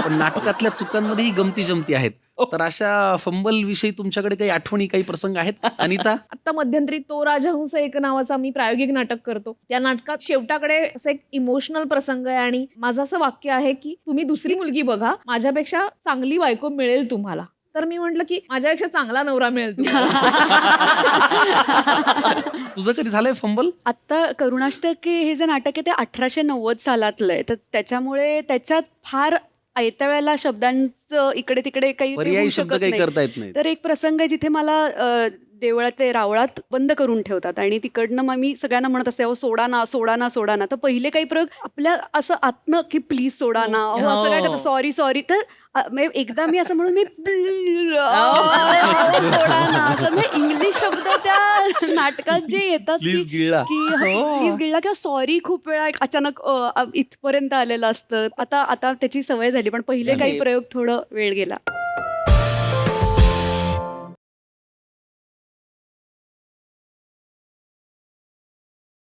पण नाटकातल्या चुकांमध्येही गमती जमती आहेत. तर अशा फंबल विषयी तुमच्याकडे काही आठवणी, काही प्रसंग आहेत अनिता? आता मध्यंतरी तो राजहंस एक नावाचं आम्ही प्रायोगिक नाटक करतो. त्या नाटकात शेवटाकडे असं एक इमोशनल प्रसंग आहे आणि माझं असं वाक्य आहे, की तुम्ही दुसरी मुलगी बघा, माझ्यापेक्षा चांगली बायको मिळेल तुम्हाला. तर मी म्हटलं, की माझ्यापेक्षा चांगला नवरा मिळेल तुम्हाला. तुझं कधी झालंय फंबल? आत्ता करुणाष्टके हे जे नाटक आहे ते 1890 सालातलं आहे. तर त्याच्यामुळे त्याच्यात फार आयत्या वेळेला शब्दांचं इकडे तिकडे काही ते पर्यायी होऊ शब्द शकत काही नाही. करता येत नाही. तर एक प्रसंग आहे जिथे मला देवळात ते रावळात बंद करून ठेवतात आणि तिकडनं मग मी सगळ्यांना म्हणत असते, अहो सोडा ना, सोडा ना, सोडा ना. तर पहिले काही प्रयोग आपल्या असं आतनं की प्लीज सोडा ना, अहो असं काय करतं, सॉरी सॉरी. तर म्हणजे एकदा मी असं म्हणून मी सोडा ना असं म्हणजे इंग्लिश शब्द त्या नाटकात जे येतात प्लीज गिळला. की प्लीज गिळला किंवा सॉरी खूप वेळा एक अचानक इथपर्यंत आलेलं असतं. आता आता त्याची सवय झाली, पण पहिले काही प्रयोग थोडं वेळ गेला.